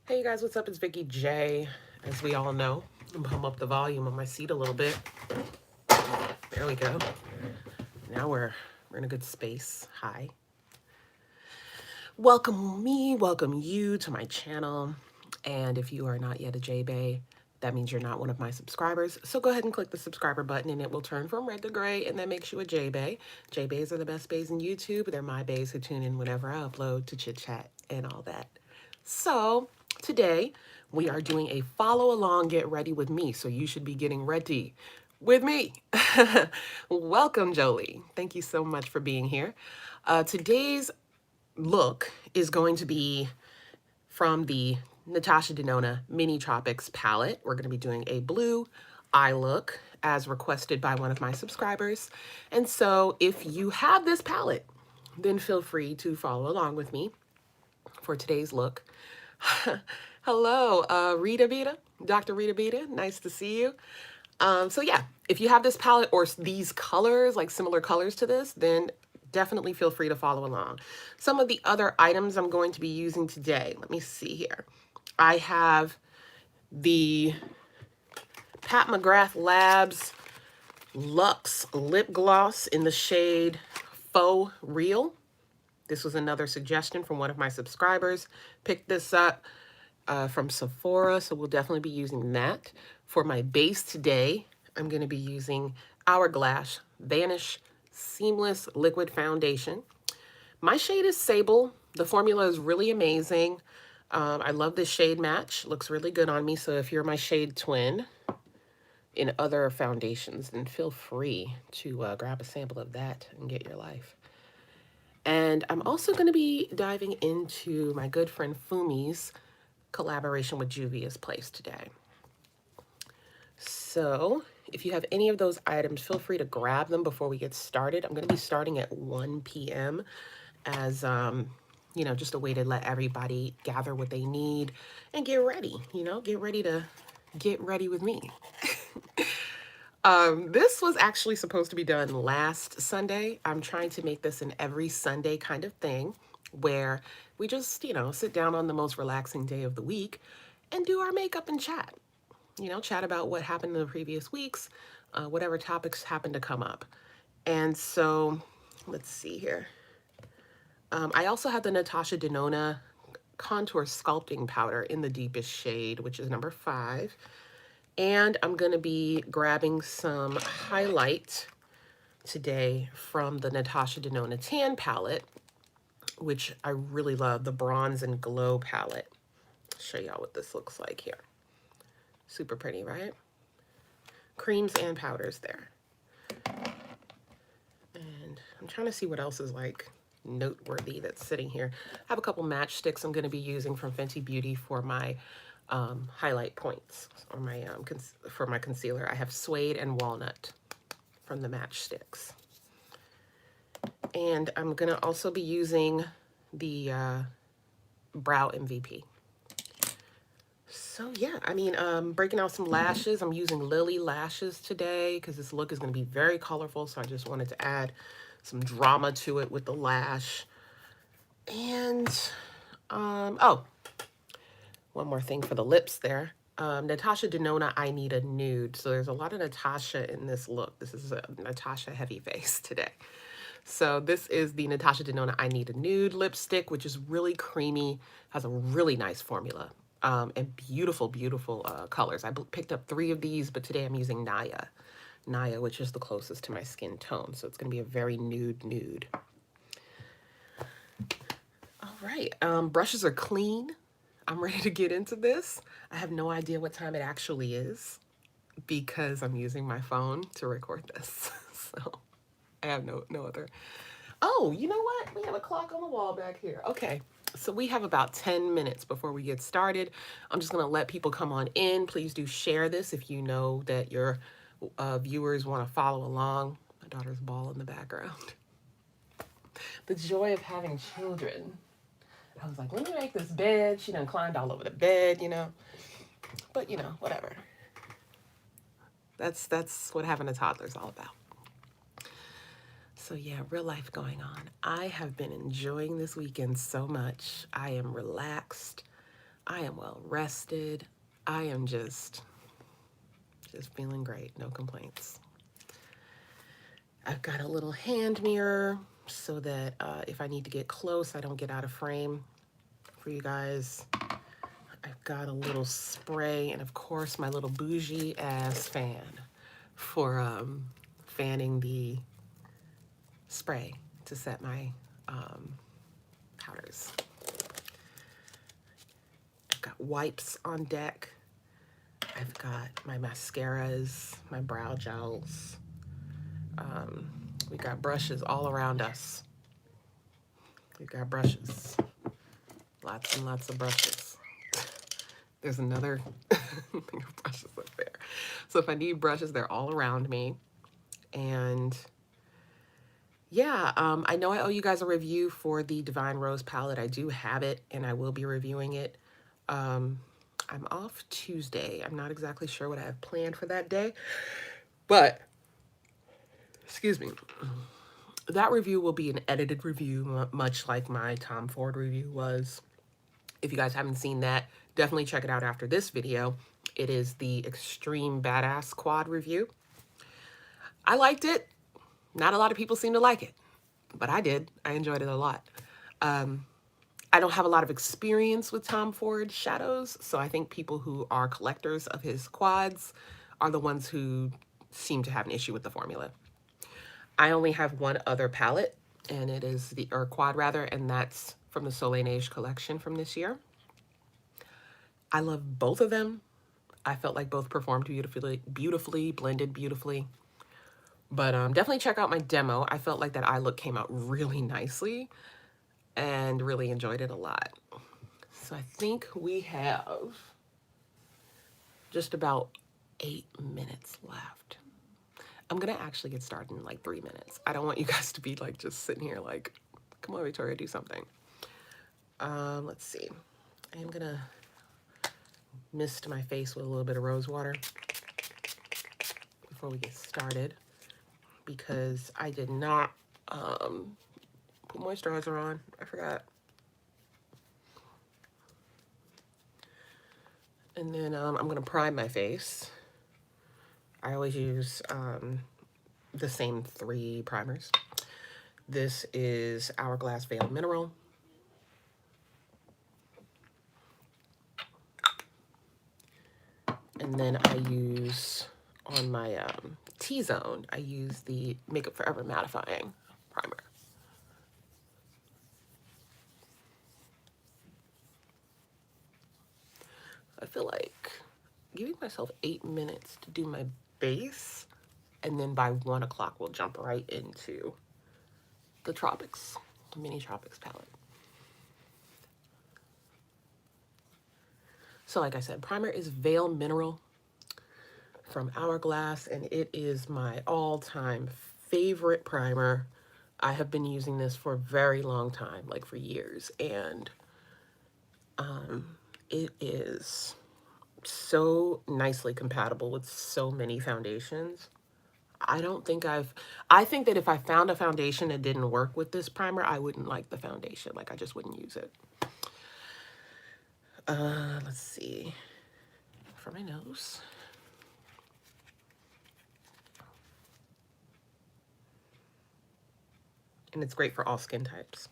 Hey you guys, what's up? It's Vikeejeah. As we all know, I'm gonna pump up the volume on my seat a little bit. There we go. Now we're in a good space. Hi. Welcome you to my channel. And if you are not yet a J-Bay, that means you're not one of my subscribers. So go ahead and click the subscriber button and it will turn from red to gray, and that makes you a J-Bay. J-Bays are the best bays in YouTube. They're my bays who tune in whenever I upload to chit chat and all that. So today we are doing a follow along, get ready with me. So you should be getting ready with me. Welcome, Jolie. Thank you so much for being here. Today's look is going to be from the Natasha Denona Mini Tropics palette. We're going to be doing a blue eye look as requested by one of my subscribers. And so if you have this palette, then feel free to follow along with me for today's look. Hello, Rita Beta, Dr. Rita Beta, nice to see you. So yeah, if you have this palette or these colors, like similar colors to this, then definitely feel free to follow along. Some of the other items I'm going to be using today, let me see here. I have the Pat McGrath Labs Luxe Lip Gloss in the shade Faux Real. This was another suggestion from one of my subscribers. Picked this up from Sephora, so we'll definitely be using that. For my base today, I'm going to be using Hourglass Vanish Seamless Liquid Foundation. My shade is Sable. The formula is really amazing. I love this shade match. Looks really good on me, so if you're my shade twin in other foundations, then feel free to grab a sample of that and get your life. And I'm also going to be diving into my good friend Fumi's collaboration with Juvia's Place today. So if you have any of those items, feel free to grab them before we get started. I'm going to be starting at 1 p.m. as, you know, just a way to let everybody gather what they need and get ready, you know, get ready with me. This was actually supposed to be done last Sunday. I'm trying to make this an every Sunday kind of thing where we just, you know, sit down on the most relaxing day of the week and do our makeup and chat. You know, chat about what happened in the previous weeks, whatever topics happen to come up. And so, let's see here. I also have the Natasha Denona Contour Sculpting Powder in the deepest shade, which is number 5. And I'm going to be grabbing some highlight today from the Natasha Denona Tan palette, which I really love, the Bronze and Glow palette. I'll show y'all what this looks like here. Super pretty, right? Creams and powders there. And I'm trying to see what else is like noteworthy that's sitting here. I have a couple matchsticks I'm going to be using from Fenty Beauty for my highlight points, or my for my concealer. I have Suede and Walnut from the matchsticks. And I'm going to also be using the Brow MVP. So yeah, I mean, breaking out some lashes. I'm using Lily lashes today because this look is going to be very colorful. So I just wanted to add some drama to it with the lash. And, oh, one more thing for the lips there. Natasha Denona, I Need a Nude. So there's a lot of Natasha in this look. This is a Natasha heavy face today. So this is the Natasha Denona I Need a Nude lipstick, which is really creamy, has a really nice formula. And beautiful, beautiful colors. I picked up 3 of these, but today I'm using Naya, which is the closest to my skin tone. So it's going to be a very nude. All right, brushes are clean. I'm ready to get into this. I have no idea what time it actually is because I'm using my phone to record this. So I have no other. Oh, you know what? We have a clock on the wall back here. Okay. So we have about 10 minutes before we get started. I'm just going to let people come on in. Please do share this if you know that your viewers want to follow along. My daughter's ball in the background. The joy of having children. I was like, let me make this bed. She done climbed all over the bed, you know. But, you know, whatever. That's what having a toddler is all about. So yeah, real life going on. I have been enjoying this weekend so much. I am relaxed. I am well rested. I am just feeling great. No complaints. I've got a little hand mirror so that if I need to get close, I don't get out of frame for you guys. I've got a little spray and of course my little bougie ass fan for fanning the spray to set my powders. I've got wipes on deck. I've got my mascaras, my brow gels. We got brushes all around us. We've got brushes. Lots and lots of brushes. There's another thing of brushes up there. So if I need brushes, they're all around me. And yeah, I know I owe you guys a review for the Divine Rose palette. I do have it and I will be reviewing it. I'm off Tuesday. I'm not exactly sure what I have planned for that day, but excuse me, that review will be an edited review, much like my Tom Ford review was. If you guys haven't seen that, definitely check it out after this video. It is the Extreme Badass Quad review. I liked it. Not a lot of people seem to like it, but I did. I enjoyed it a lot. I don't have a lot of experience with Tom Ford shadows, so I think people who are collectors of his quads are the ones who seem to have an issue with the formula. I only have one other palette, and it is or quad rather, and that's from the Soleil Neige collection from this year. I love both of them. I felt like both performed beautifully, blended beautifully. But definitely check out my demo. I felt like that eye look came out really nicely and really enjoyed it a lot. So I think we have just about 8 minutes left. I'm gonna actually get started in like 3 minutes. I don't want you guys to be like just sitting here like, come on, Victoria, do something. Let's see. I am gonna mist my face with a little bit of rose water before we get started because I did not put moisturizer on. I forgot. And then I'm gonna prime my face. I always use the same 3 primers. This is Hourglass Veil Mineral. And then I use, on my T-zone, I use the Makeup Forever Mattifying Primer. I feel like giving myself 8 minutes to do my base, and then by 1 o'clock we'll jump right into the Tropics, the Mini Tropics palette. So like I said, primer is Veil Mineral from Hourglass, and it is my all-time favorite primer. I have been using this for a very long time, like for years, and it is so nicely compatible with so many foundations. I think that if I found a foundation that didn't work with this primer, I wouldn't like the foundation. Like I just wouldn't use it. Let's see. For my nose. And it's great for all skin types.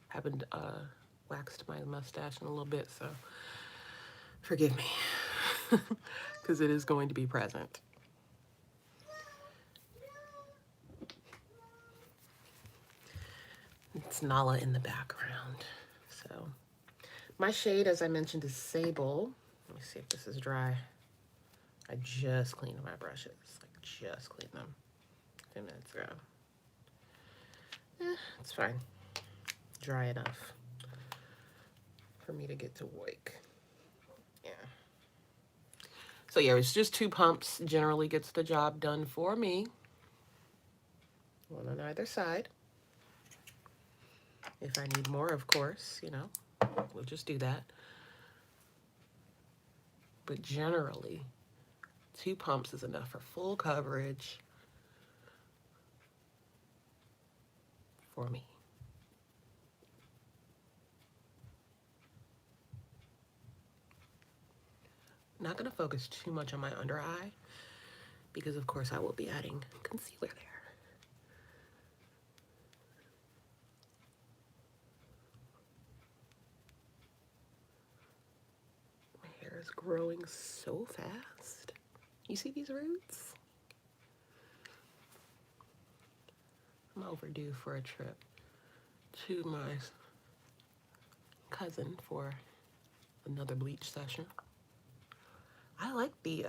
Haven't waxed my mustache in a little bit, so forgive me, because it is going to be present. It's Nala in the background. So my shade, as I mentioned, is Sable. Let me see if this is dry. I just cleaned my brushes. Like just cleaned them 10 minutes ago. It's fine. Dry enough for me to get to work. Yeah. So yeah, it's just 2 pumps. Generally gets the job done for me. One on either side. If I need more, of course, you know, we'll just do that. But generally, 2 pumps is enough for full coverage for me. Not going to focus too much on my under eye because, of course, I will be adding concealer there. My hair is growing so fast. You see these roots? I'm overdue for a trip to my cousin for another bleach session. I like the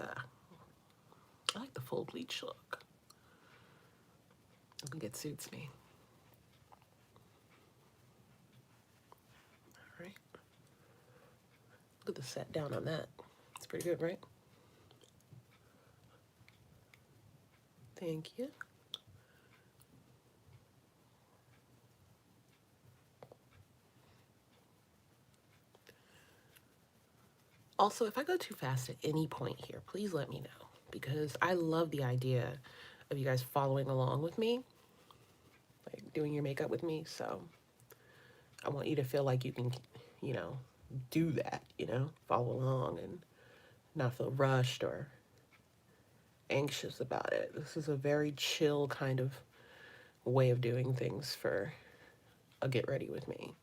full bleach look. I think it suits me. All right. Look at the set down on that. It's pretty good, right? Thank you. Also, if I go too fast at any point here, please let me know, because I love the idea of you guys following along with me, like doing your makeup with me. So I want you to feel like you can, you know, do that, you know, follow along and not feel rushed or anxious about it. This is a very chill kind of way of doing things for a get ready with me.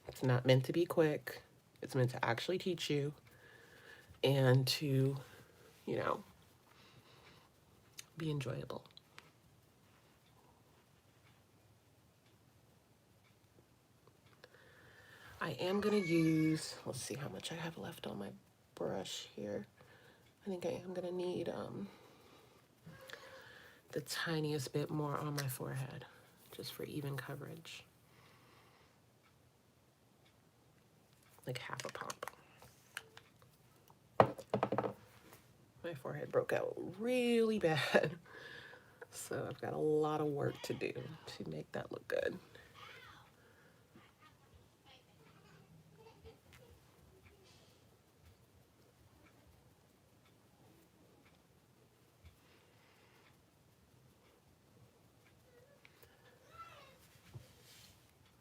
It's not meant to be quick. It's meant to actually teach you and to, you know, be enjoyable. I am going to use, let's see how much I have left on my brush here. I think I am going to need the tiniest bit more on my forehead, just for even coverage. Like half a pump. My forehead broke out really bad, so I've got a lot of work to do to make that look good.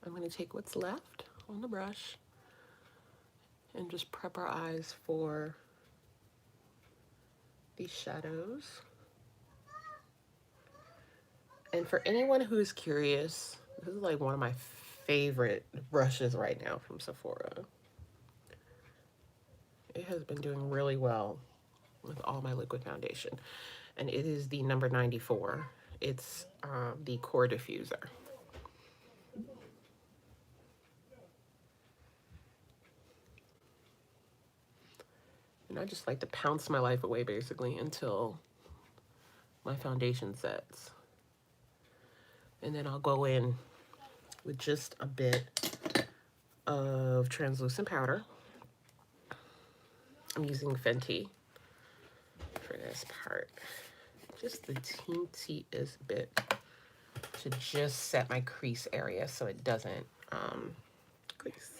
I'm going to take what's left on the brush and just prep our eyes for these shadows. And for anyone who's curious, this is like one of my favorite brushes right now from Sephora. It has been doing really well with all my liquid foundation. And it is the number 94. It's the Core Diffuser. And I just like to pounce my life away basically until my foundation sets. And then I'll go in with just a bit of translucent powder. I'm using Fenty for this part. Just the teentiest bit to just set my crease area so it doesn't crease.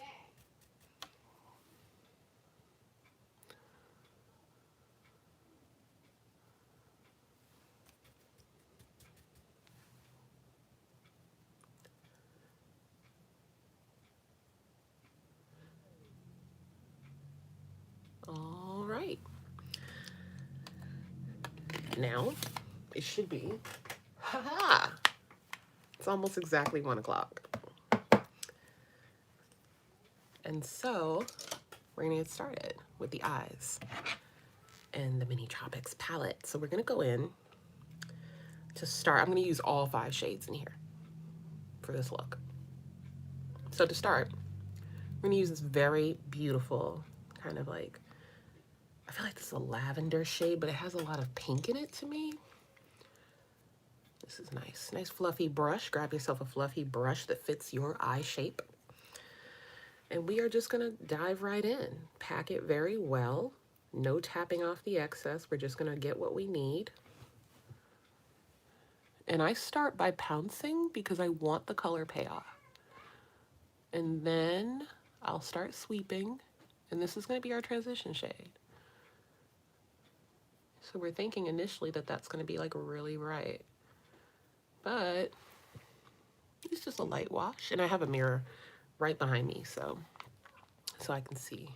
All right. Now it should be, haha, it's almost exactly 1 o'clock. And so we're gonna get started with the eyes and the mini Tropics palette. So we're gonna go in to start. I'm gonna use all 5 shades in here for this look. So to start, we're gonna use this very beautiful kind of like, I feel like this is a lavender shade, but it has a lot of pink in it to me. This is nice. Nice fluffy brush. Grab yourself a fluffy brush that fits your eye shape. And we are just gonna dive right in. Pack it very well. No tapping off the excess. We're just gonna get what we need. And I start by pouncing because I want the color payoff. And then I'll start sweeping, and this is going to be our transition shade. So we're thinking initially that that's going to be like really bright, but it's just a light wash. And I have a mirror right behind me, so I can see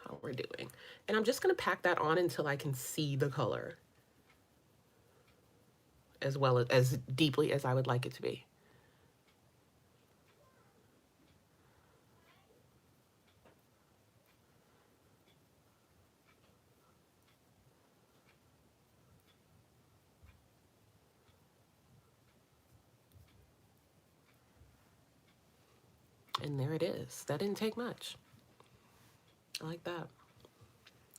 how we're doing. And I'm just going to pack that on until I can see the color as well as deeply as I would like it to be. And there it is. That didn't take much. I like that.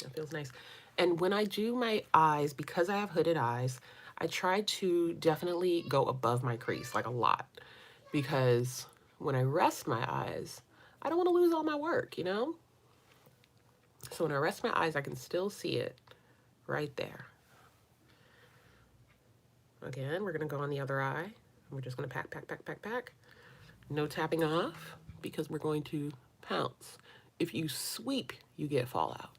That feels nice. And when I do my eyes, because I have hooded eyes, I try to definitely go above my crease, like a lot. Because when I rest my eyes, I don't want to lose all my work, you know? So when I rest my eyes, I can still see it right there. Again, we're going to go on the other eye. We're just going to pack, pack, pack, pack, pack. No tapping off because we're going to pounce. If you sweep, you get fallout.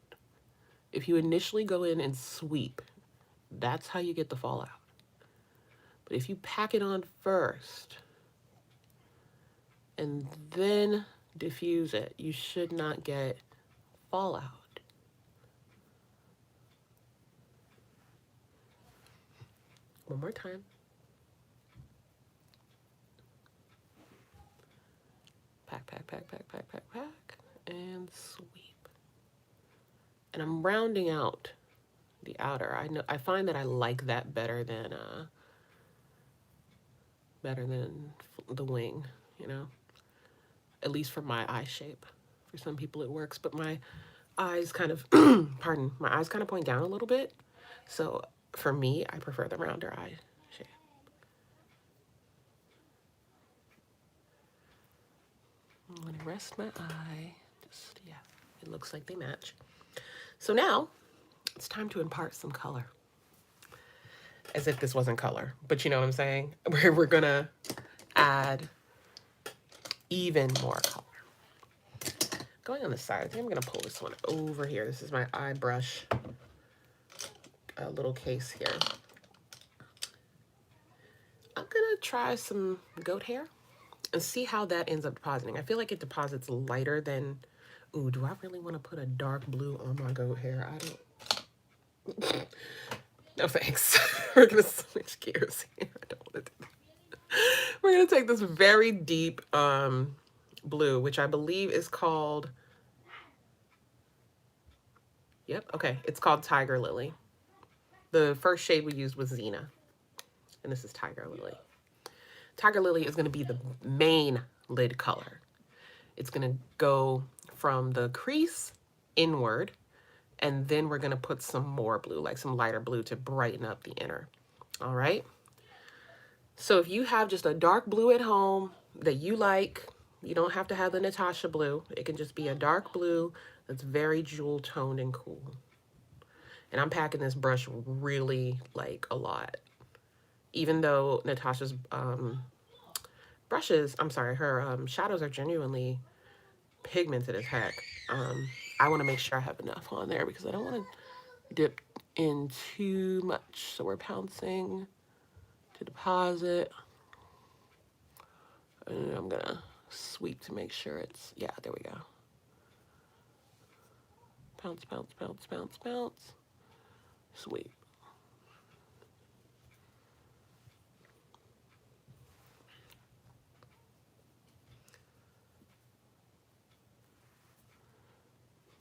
If you initially go in and sweep, that's how you get the fallout. But if you pack it on first and then diffuse it, you should not get fallout. One more time. Pack, pack, pack, pack, pack, pack, pack, and sweep. And I'm rounding out the outer. I find that I like that better than the wing, you know, at least for my eye shape. For some people it works, but my eyes kind of, pardon, my eyes kind of point down a little bit. So for me, I prefer the rounder eye shape. I'm gonna rest my eye, just, yeah, it looks like they match. So now it's time to impart some color. As if this wasn't color, but you know what I'm saying? We're gonna add even more color. Going on the side, I think I'm gonna pull this one over here. This is my eye brush, little case here. I'm gonna try some goat hair and see how that ends up depositing. I feel like it deposits lighter than, ooh, do I really wanna put a dark blue on my goat hair? I don't, no thanks. We're gonna switch gears here. I don't wanna do that. We're gonna take this very deep blue, which I believe is called, yep, okay, it's called Tiger Lily. The first shade we used was Xena, and this is Tiger Lily. Tiger Lily is gonna be the main lid color. It's gonna go from the crease inward, and then we're gonna put some more blue, like some lighter blue to brighten up the inner, all right? So if you have just a dark blue at home that you like, you don't have to have the Natasha blue. It can just be a dark blue that's very jewel toned and cool. And I'm packing this brush really like a lot. Even though Natasha's brushes, I'm sorry, her shadows are genuinely pigmented as heck. I want to make sure I have enough on there because I don't want to dip in too much. So we're pouncing to deposit. And I'm gonna sweep to make sure it's, yeah, there we go. Pounce, pounce, pounce, pounce, pounce. Sweep.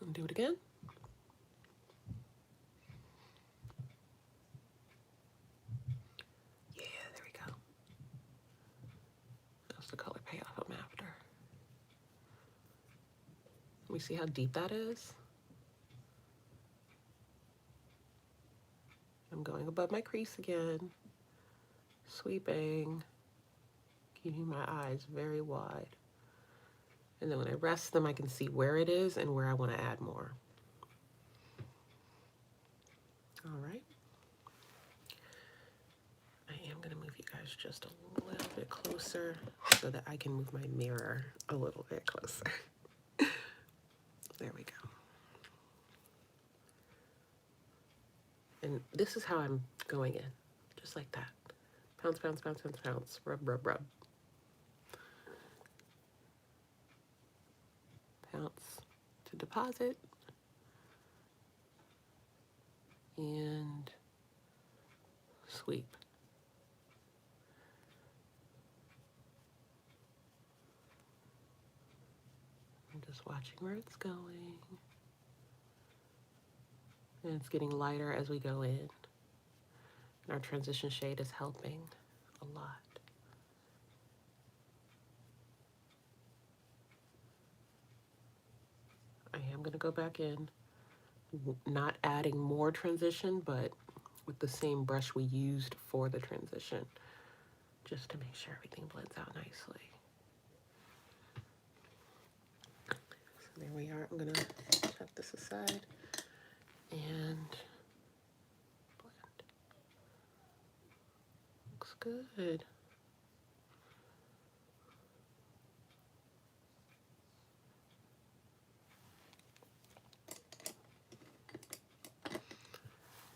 And do it again. Yeah, there we go. That's the color payoff I'm after. Let me see how deep that is. I'm going above my crease again, sweeping, keeping my eyes very wide. And then when I rest them, I can see where it is and where I want to add more. All right. I am going to move you guys guys just a little bit closer so that I can move my mirror a little bit closer. There we go. And this is how I'm going in, just like that. Pounce, pounce, pounce, pounce, pounce, rub, rub, rub. Pounce to deposit. And sweep. I'm just watching where it's going. And it's getting lighter as we go in. And our transition shade is helping a lot. I am going to go back in, not adding more transition, but with the same brush we used for the transition, just to make sure everything blends out nicely. So there we are. I'm going to set this aside and blend. Looks good.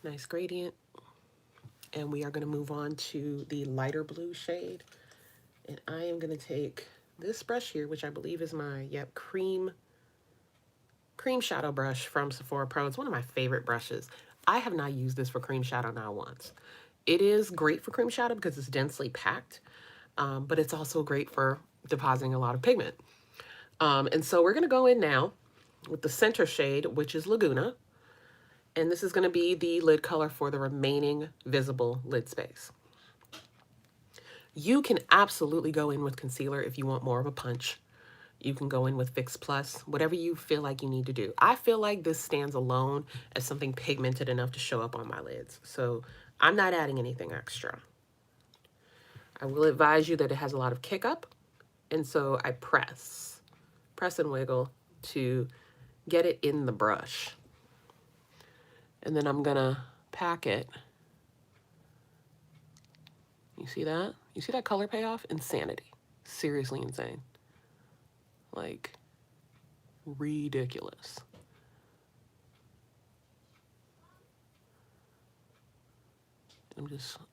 Nice gradient. And we are going to move on to the lighter blue shade. And I am going to take this brush here, which I believe is my, cream shadow brush from Sephora Pro. It's one of my favorite brushes. I have not used this for cream shadow not once. It is great for cream shadow because it's densely packed, but it's also great for depositing a lot of pigment. And so we're going to go in now with the center shade, which is Laguna. And this is going to be the lid color for the remaining visible lid space. You can absolutely go in with concealer if you want more of a punch. You can go in with Fix Plus, whatever you feel like you need to do. I feel like this stands alone as something pigmented enough to show up on my lids. So I'm not adding anything extra. I will advise you that it has a lot of kick up. And so I press and wiggle to get it in the brush. And then I'm gonna pack it. You see that? You see that color payoff? Insanity. Seriously insane. Like, ridiculous.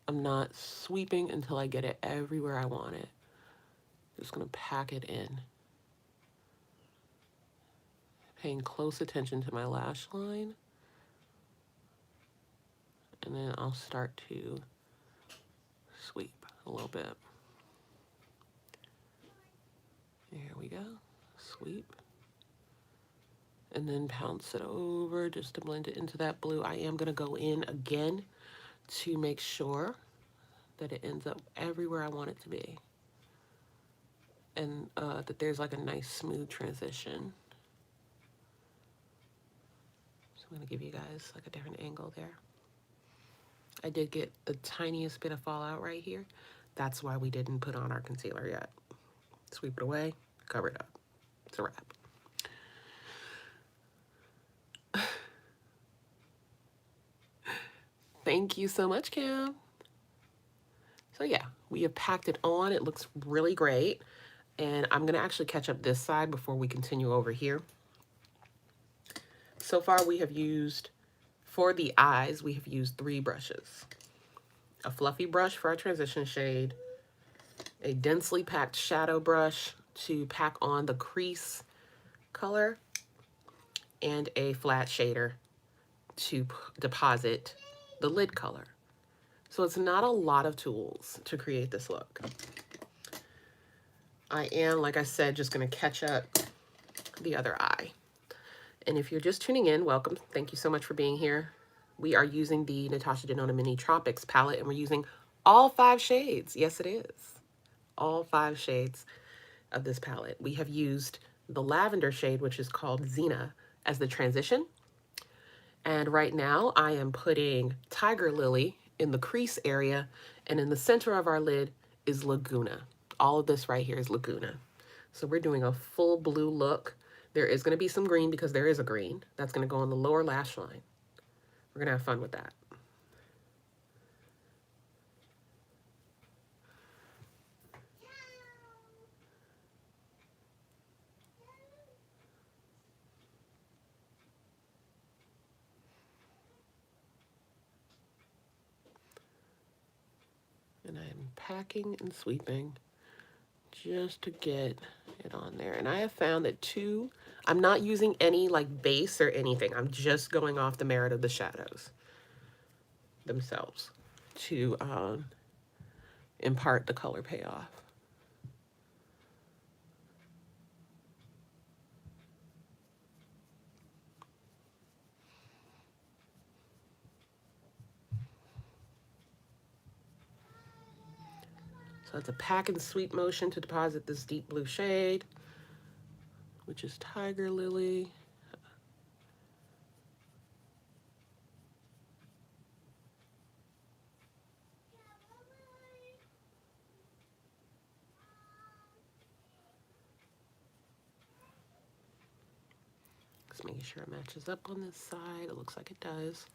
I'm not sweeping until I get it everywhere I want it. Just gonna pack it in. Paying close attention to my lash line. And then I'll start to sweep a little bit. There we go. Sweep. And then pounce it over just to blend it into that blue. I am going to go in again to make sure that it ends up everywhere I want it to be. And that there's like a nice smooth transition. So I'm going to give you guys like a different angle there. I did get the tiniest bit of fallout right here. That's why we didn't put on our concealer yet. Sweep it away, cover it up. It's a wrap. Thank you so much, Kim. So yeah, we have packed it on. It looks really great. And I'm gonna actually catch up this side before we continue over here. So far we have used, for the eyes, we have used 3 brushes. A fluffy brush for our transition shade, a densely packed shadow brush to pack on the crease color, and a flat shader to deposit the lid color. So it's not a lot of tools to create this look. I am, like I said, just going to catch up the other eye. And if you're just tuning in, welcome. Thank you so much for being here. We are using the Natasha Denona Mini Tropics palette, and we're using all 5 shades. Yes, it is. All 5 shades of this palette. We have used the lavender shade, which is called Xena, as the transition. And right now I am putting Tiger Lily in the crease area, and in the center of our lid is Laguna. All of this right here is Laguna. So we're doing a full blue look. There is going to be some green because there is a green. That's going to go on the lower lash line. We're going to have fun with that. packing and sweeping just to get it on there. And I have found that I'm not using any like base or anything. I'm just going off the merit of the shadows themselves to impart the color payoff. So it's a pack and sweep motion to deposit this deep blue shade, which is Tiger Lily. Just making sure it matches up on this side. It looks like it does.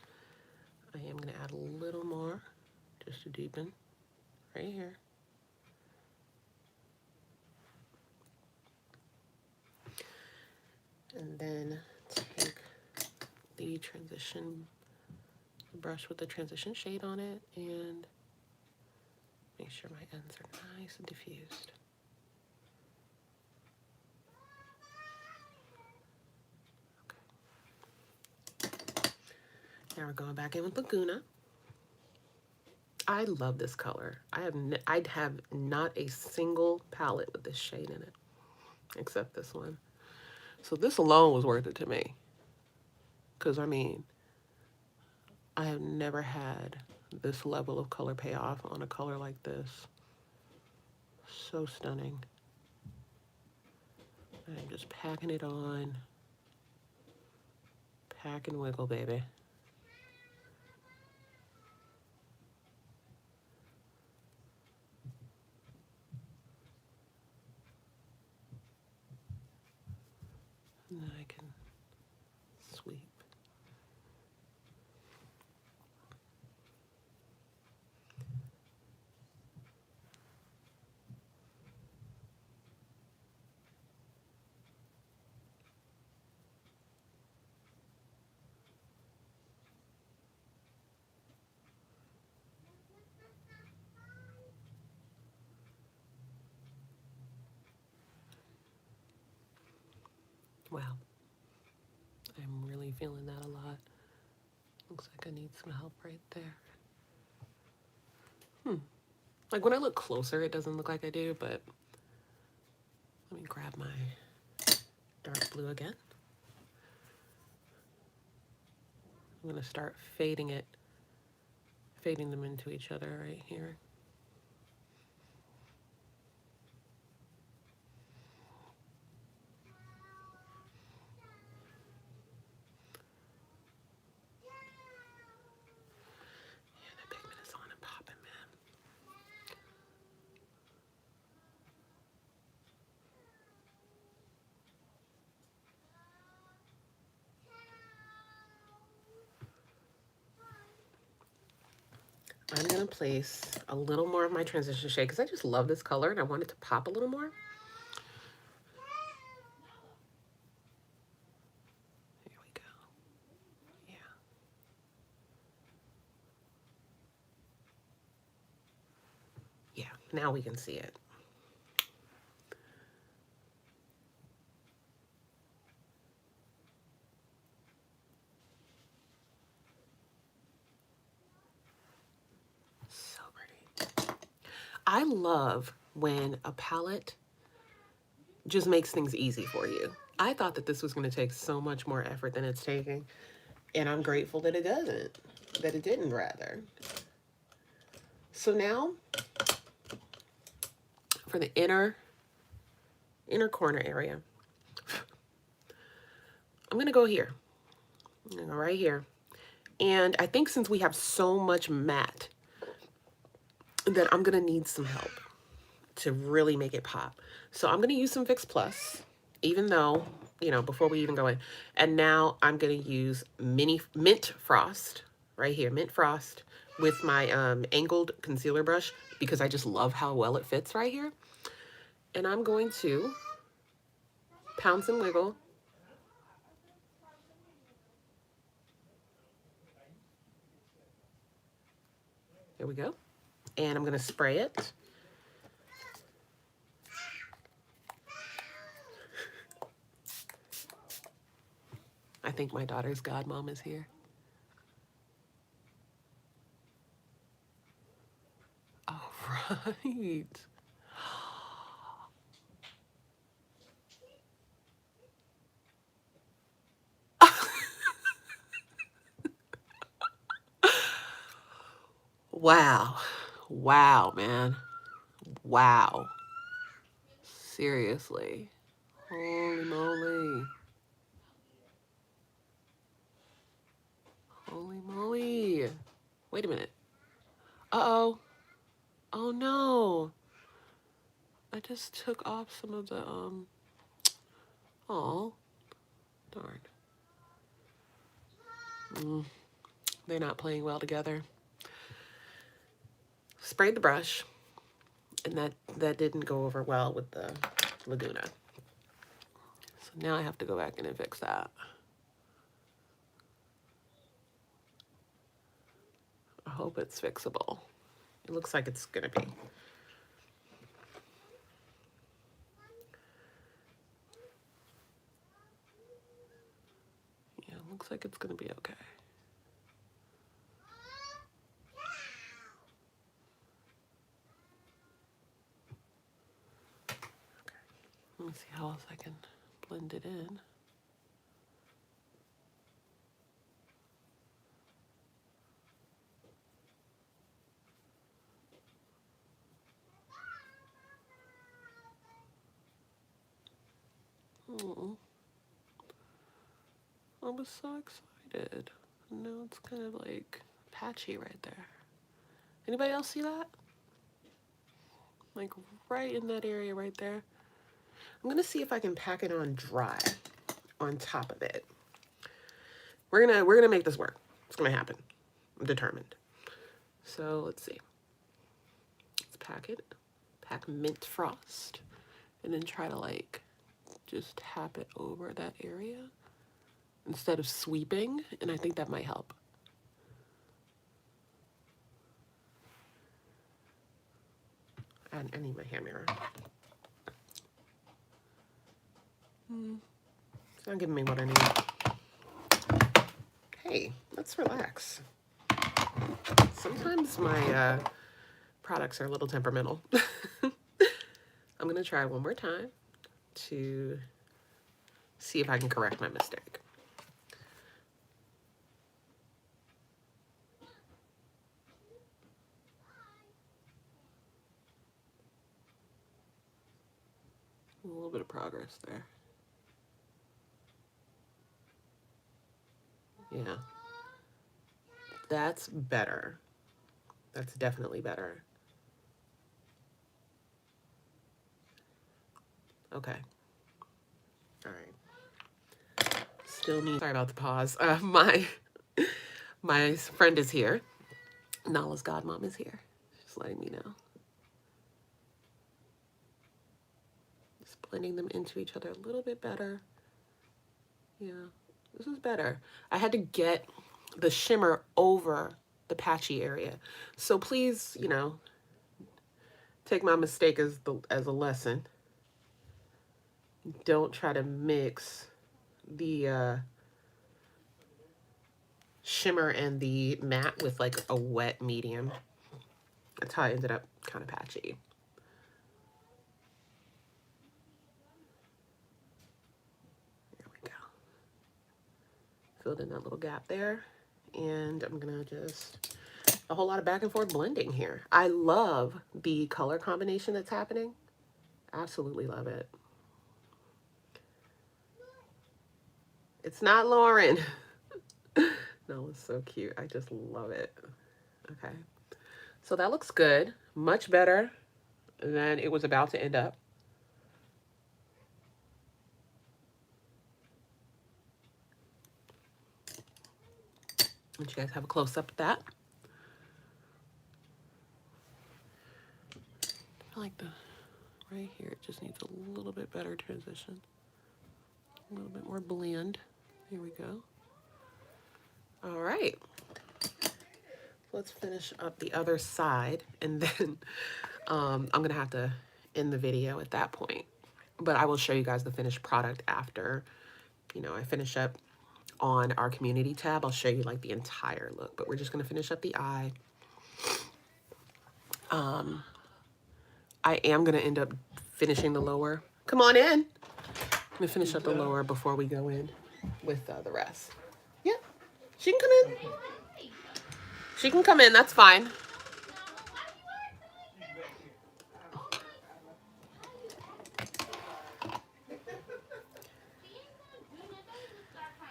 I am going to add a little more just to deepen right here. And then take the transition brush with the transition shade on it and make sure my ends are nice and diffused. Okay. Now we're going back in with Lacuna. I love this color. I'd have not a single palette with this shade in it, except this one. So this alone was worth it to me. Because, I mean, I have never had this level of color payoff on a color like this. So stunning. I'm just packing it on. Pack and wiggle, baby. And then I can sweep. Wow. I'm really feeling that a lot. Looks like I need some help right there. Like when I look closer, it doesn't look like I do, but let me grab my dark blue again. I'm gonna start fading them into each other right here. Yeah, that pigment is on and popping, man. I'm gonna place a little more of my transition shade because I just love this color and I want it to pop a little more. Here we go. Yeah. Yeah, now we can see it. So pretty. I love when a palette just makes things easy for you. I thought that this was going to take so much more effort than it's taking, and I'm grateful that it didn't rather. So now for the inner corner area, I'm going to go here. I'm going to go right here. And I think since we have so much matte, that I'm going to need some help to really make it pop. So I'm going to use some Fix Plus, even though, you know, before we even go in. And now I'm going to use Mint Frost right here, Mint Frost with my angled concealer brush because I just love how well it fits right here. And I'm going to pounce and wiggle. There we go. and I'm going to spray it. I think my daughter's godmom is here. All right. Wow. Wow, man. Wow. Seriously. Holy moly. Holy moly. Wait a minute. Uh-oh. Oh no. I just took off some of the, oh, darn. They're not playing well together. Sprayed the brush, and that didn't go over well with the Laguna. So now I have to go back in and fix that. I hope it's fixable. It looks like it's gonna be. Yeah, it looks like it's gonna be okay. Let me see how else I can blend it in. Oh, I was so excited. Now it's kind of like patchy right there. Anybody else see that? Like right in that area right there. I'm gonna see if I can pack it on dry on top of it. We're gonna make this work. It's gonna happen. I'm determined. So let's see. Let's pack it. Pack mint frost, and then try to like just tap it over that area instead of sweeping, and I think that might help. I need my hand mirror. It's not giving me what I need. Hey, let's relax. Sometimes my products are a little temperamental. I'm gonna try one more time to see if I can correct my mistake. A little bit of progress there. Yeah. That's better. That's definitely better. Okay. All right. Still need, sorry about the pause. My friend is here. Nala's godmom is here. She's letting me know. Just blending them into each other a little bit better. Yeah, this is better. I had to get the shimmer over the patchy area. So please, you know, take my mistake as a lesson. Don't try to mix the shimmer and the matte with like a wet medium. That's how I ended up kind of patchy. There we go. Filled in that little gap there. And I'm gonna just, a whole lot of back and forth blending here. I love the color combination that's happening. Absolutely love it. It's not Lauren. No, it's so cute. I just love it. Okay. So that looks good. Much better than it was about to end up. Let you guys have a close-up of that. I like the, right here, it just needs a little bit better transition. A little bit more blend. Here we go. All right. let's finish up the other side, and then I'm gonna have to end the video at that point. But I will show you guys the finished product after, you know, I finish up on our community tab. I'll show you like the entire look, but we're just gonna finish up the eye. I am gonna end up finishing the lower. Come on in. I'm gonna finish up the lower before we go in with the rest. Yeah, she can come in. She can come in, that's fine.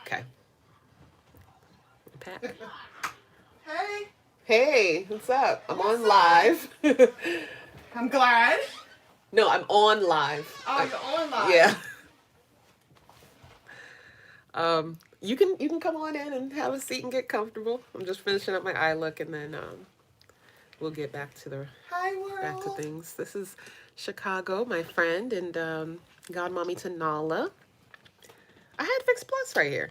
Okay. Pat. Hey. Hey, what's up? I'm on live. I'm glad. No, I'm on live. Oh, you're on live. Yeah. You can come on in and have a seat and get comfortable. I'm just finishing up my eye look, and then we'll get back to the back to things. This is Chicago, my friend, and godmommy to Nala. I had Fix Plus right here.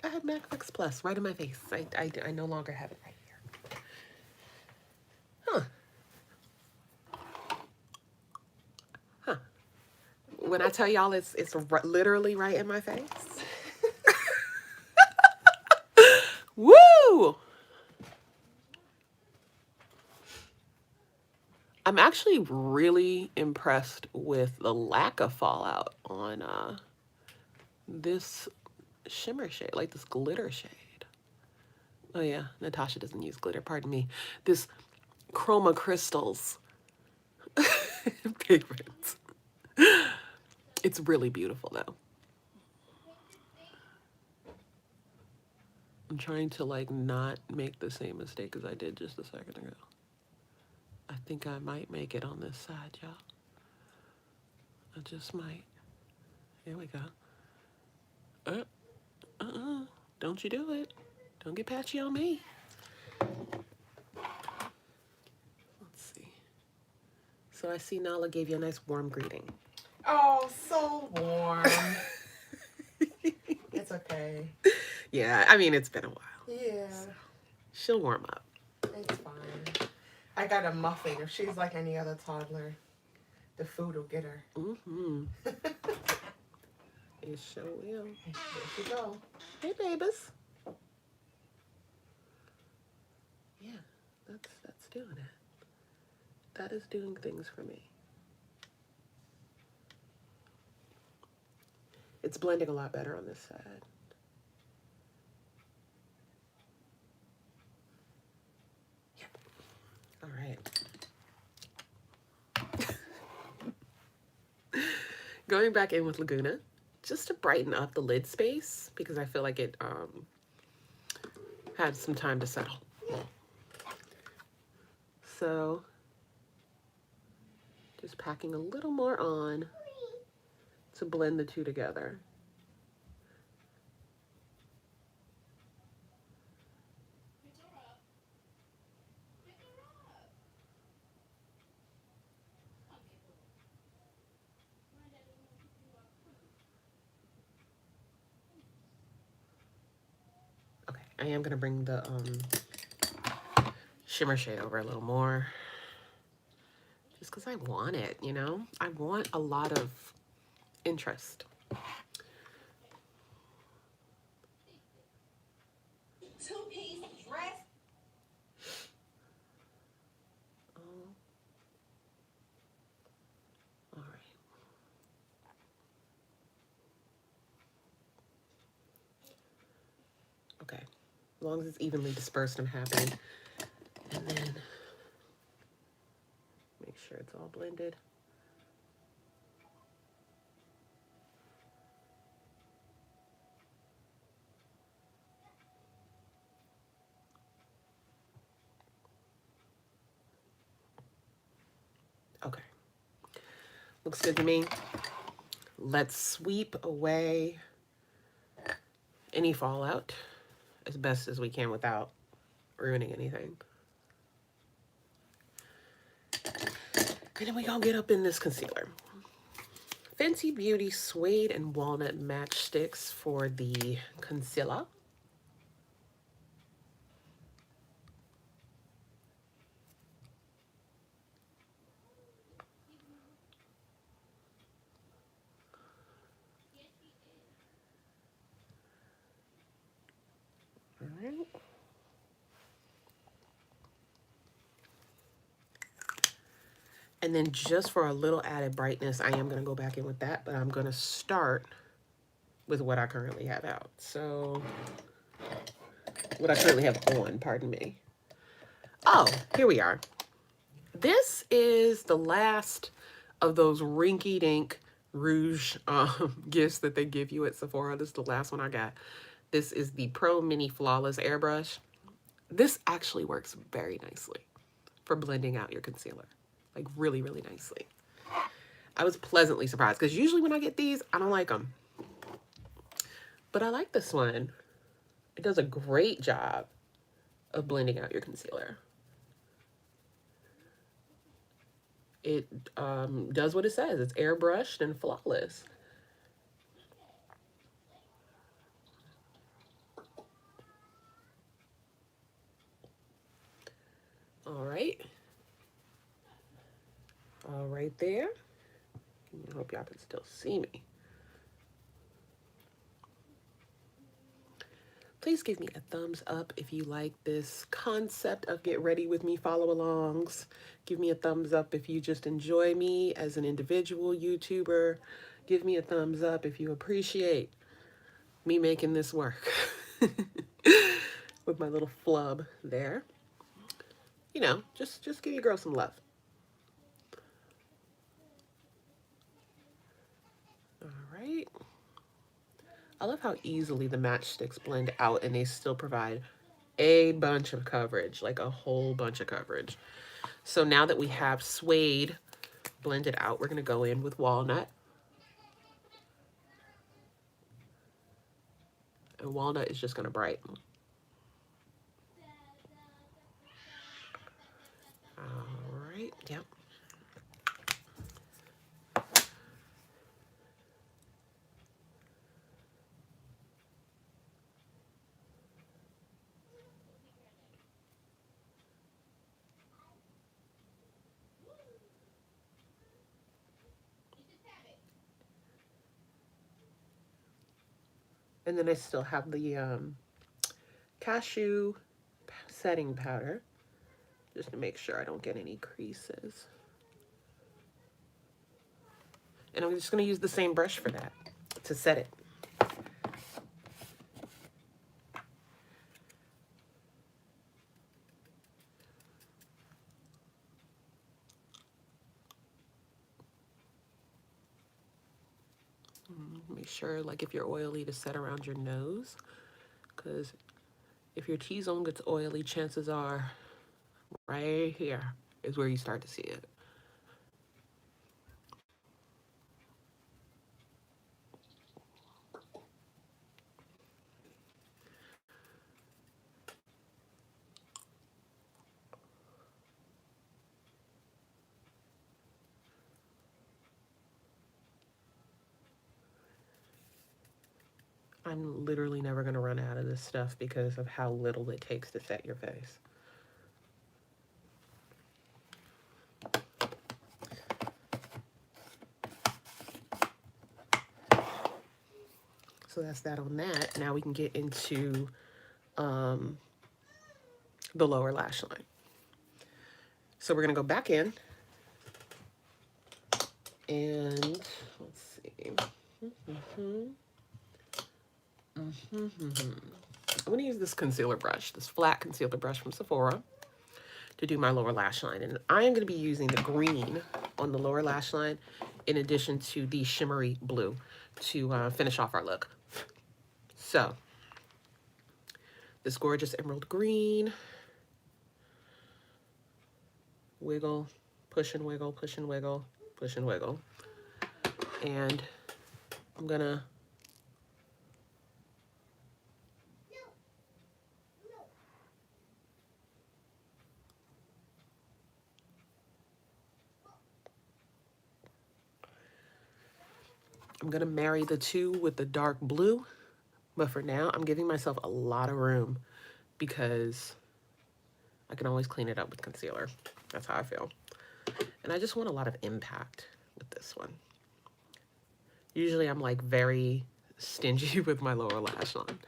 I had Mac Fix Plus right in my face. I no longer have it right here. Huh. Huh. When I tell y'all it's literally right in my face. Woo! I'm actually really impressed with the lack of fallout on this shimmer shade, like this glitter shade. Oh yeah, Natasha doesn't use glitter, pardon me. This Chroma Crystals pigment. It's really beautiful though. I'm trying to like not make the same mistake as I did just a second ago. I think I might make it on this side, y'all. I just might. Here we go. Don't you do it. Don't get patchy on me. Let's see. So I see Nala gave you a nice warm greeting. Oh, so warm. It's okay. Yeah, I mean, it's been a while. Yeah. So she'll warm up. It's fine. I got a muffin. If she's like any other toddler, the food will get her. Mm-hmm. It sure will. There she go. Hey, babies. Yeah, that's doing it. That is doing things for me. It's blending a lot better on this side. Yep. All right. Going back in with Lacuna, just to brighten up the lid space, because I feel like it had some time to settle. So, just packing a little more on to blend the two together. Okay, I am gonna bring the shimmer shade over a little more, just because I want it, you know? I want a lot of interest. Two-piece dress. All right. Okay, as long as it's evenly dispersed, I'm happy. And then make sure it's all blended. Okay, looks good to me. Let's sweep away any fallout as best as we can without ruining anything. And then we gonna get up in this concealer. Fenty Beauty Suede and Walnut Matchsticks for the concealer. And then just for a little added brightness, I am going to go back in with that, but I'm going to start with what I currently have out. So what I currently have on, pardon me. Oh, here we are. This is the last of those rinky-dink rouge gifts that they give you at Sephora. This is the last one I got. This is the Pro Mini Flawless Airbrush. This actually works very nicely for blending out your concealer. Like really, really nicely. I was pleasantly surprised because usually when I get these, I don't like them. But I like this one. It does a great job of blending out your concealer. It does what it says. It's airbrushed and flawless. All right. All right there. I hope y'all can still see me. Please give me a thumbs up if you like this concept of Get Ready With Me follow-alongs. Give me a thumbs up if you just enjoy me as an individual YouTuber. Give me a thumbs up if you appreciate me making this work. With my little flub there. You know, just give your girl some love. All right. I love how easily the matchsticks blend out and they still provide a bunch of coverage, like a whole bunch of coverage. So now that we have suede blended out, we're going to go in with walnut. And walnut is just going to brighten. All right, yep. And then I still have the cashew setting powder, just to make sure I don't get any creases. And I'm just going to use the same brush for that, to set it. Make sure, like, if you're oily, to set around your nose, because if your T-zone gets oily, chances are right here is where you start to see it. I'm literally never going to run out of this stuff because of how little it takes to set your face. So that's that on that. Now we can get into the lower lash line. So we're going to go back in and let's see. I'm going to use this concealer brush, this flat concealer brush from Sephora, to do my lower lash line. And I am going to be using the green on the lower lash line in addition to the shimmery blue to finish off our look. So, this gorgeous emerald green. Wiggle, push and wiggle, push and wiggle, push and wiggle. And I'm going to marry the two with the dark blue, but for now, I'm giving myself a lot of room because I can always clean it up with concealer. That's how I feel. And I just want a lot of impact with this one. Usually I'm like very stingy with my lower lash line.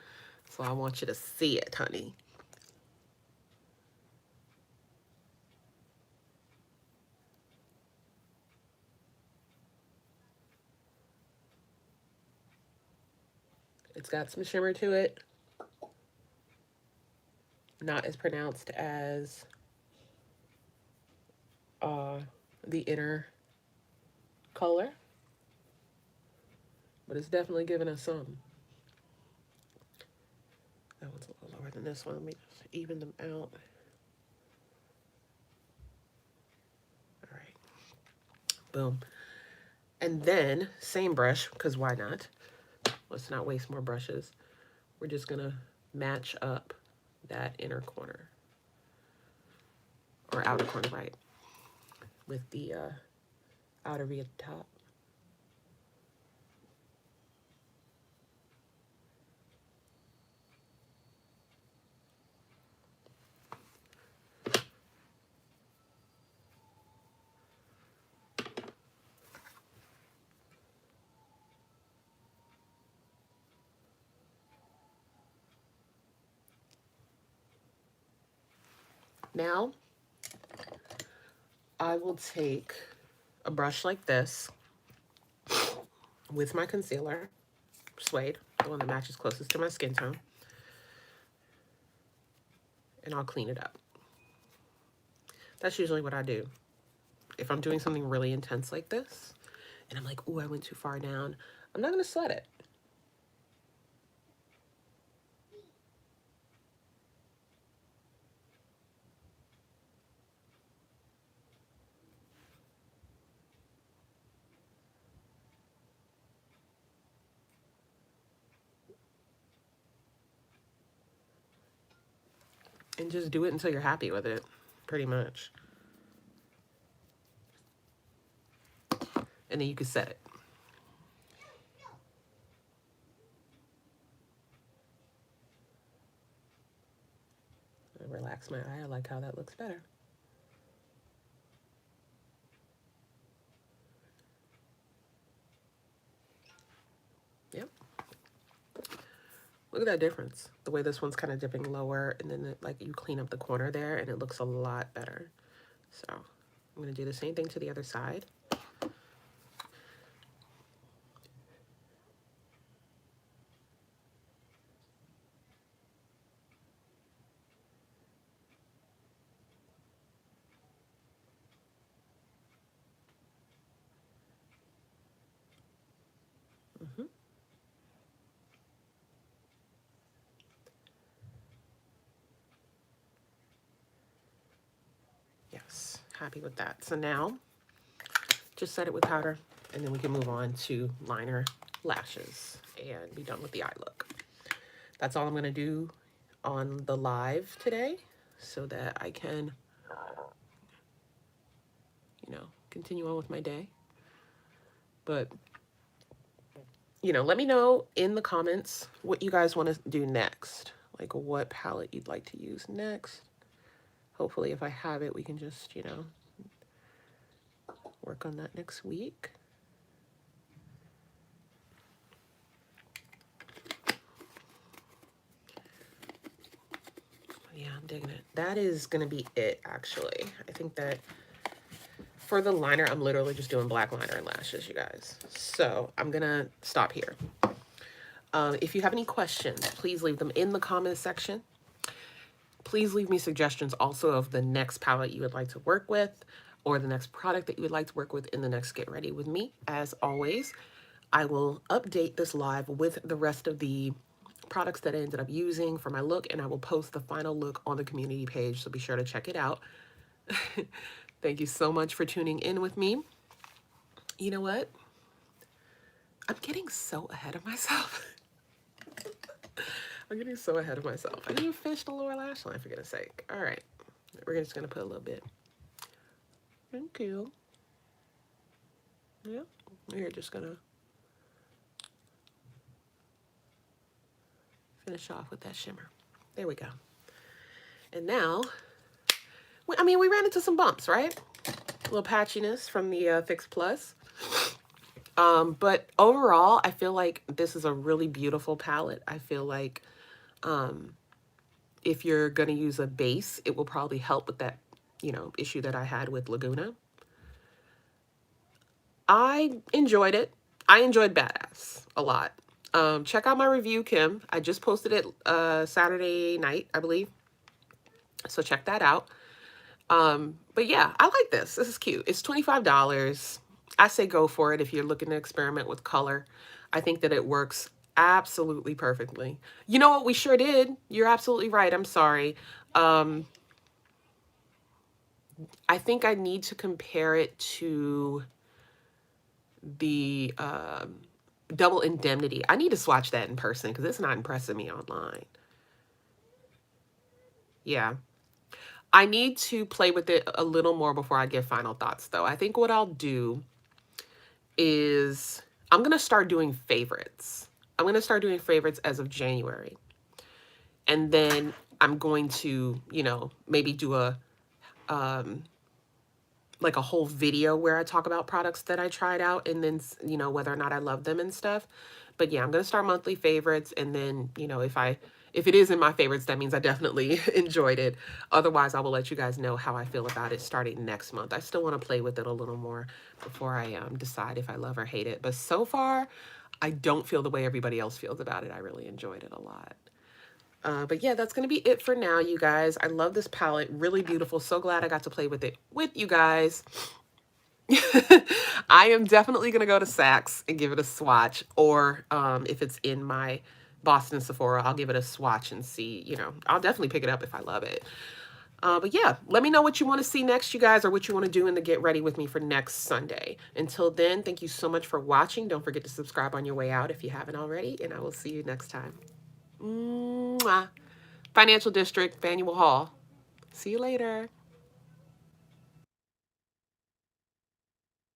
So I want you to see it, honey. It's got some shimmer to it. Not as pronounced as the inner color, but it's definitely giving us some. That one's a little lower than this one. Let me just even them out. All right. Boom. And then, same brush, because why not? Let's not waste more brushes. We're just going to match up that inner corner. Or outer corner, right? With the outer V at the top. Now, I will take a brush like this with my concealer, Suede, the one that matches closest to my skin tone, and I'll clean it up. That's usually what I do. If I'm doing something really intense like this, and I'm like, ooh, I went too far down, I'm not going to sweat it. And just do it until you're happy with it, pretty much. And then you can set it. I relax my eye. I like how that looks better. Yep. Look at that difference. The way this one's kind of dipping lower, and then like you clean up the corner there, and it looks a lot better. So I'm going to do the same thing to the other side. Yes, happy with that. So now, just set it with powder, and then we can move on to liner, lashes, and be done with the eye look. That's all I'm going to do on the live today, so that I can, you know, continue on with my day. But, you know, let me know in the comments what you guys want to do next. Like what palette you'd like to use next. Hopefully if I have it, we can just, you know, work on that next week. Yeah, I'm digging it. That is going to be it, actually. I think that for the liner, I'm literally just doing black liner and lashes, you guys. So I'm going to stop here. If you have any questions, please leave them in the comments section. Please leave me suggestions also of the next palette you would like to work with, or the next product that you would like to work with in the next Get Ready With Me. As always, I will update this live with the rest of the products that I ended up using for my look, and I will post the final look on the community page, so be sure to check it out. Thank you so much for tuning in with me. You know what? I'm getting so ahead of myself. I'm getting so ahead of myself. I didn't even finish the lower lash line, for goodness sake. All right. We're just going to put a little bit. Thank you. Yeah. We're just going to finish off with that shimmer. There we go. And now, I mean, we ran into some bumps, right? A little patchiness from the Fix Plus. But overall, I feel like this is a really beautiful palette. I feel like if you're going to use a base, it will probably help with that, you know, issue that I had with Laguna. I enjoyed it. I enjoyed Badass a lot. Check out my review, Kim. I just posted it Saturday night, I believe. So check that out. But yeah, I like this. This is cute. It's $25. I say go for it if you're looking to experiment with color. I think that it works absolutely perfectly. You know what? We sure did. You're absolutely right. I'm sorry. I think I need to compare it to the Double Indemnity. I need to swatch that in person because it's not impressing me online. Yeah. I need to play with it a little more before I give final thoughts, though. I think what I'll do is I'm going to start doing favorites. I'm going to start doing favorites as of January. And then I'm going to, you know, maybe do a like a whole video where I talk about products that I tried out and then, you know, whether or not I love them and stuff. But yeah, I'm going to start monthly favorites. And then, you know, if it is in my favorites, that means I definitely enjoyed it. Otherwise, I will let you guys know how I feel about it starting next month. I still want to play with it a little more before I decide if I love or hate it. But so far, I don't feel the way everybody else feels about it. I really enjoyed it a lot. But yeah, that's going to be it for now, you guys. I love this palette. Really beautiful. So glad I got to play with it with you guys. I am definitely going to go to Saks and give it a swatch. Or if it's in my Boston Sephora, I'll give it a swatch and see, you know, I'll definitely pick it up if I love it. But yeah, let me know what you want to see next, you guys, or what you want to do in the Get Ready With Me for next Sunday. Until then, thank you so much for watching. Don't forget to subscribe on your way out if you haven't already, and I will see you next time. Mwah. Financial District, Faneuil Hall. See you later.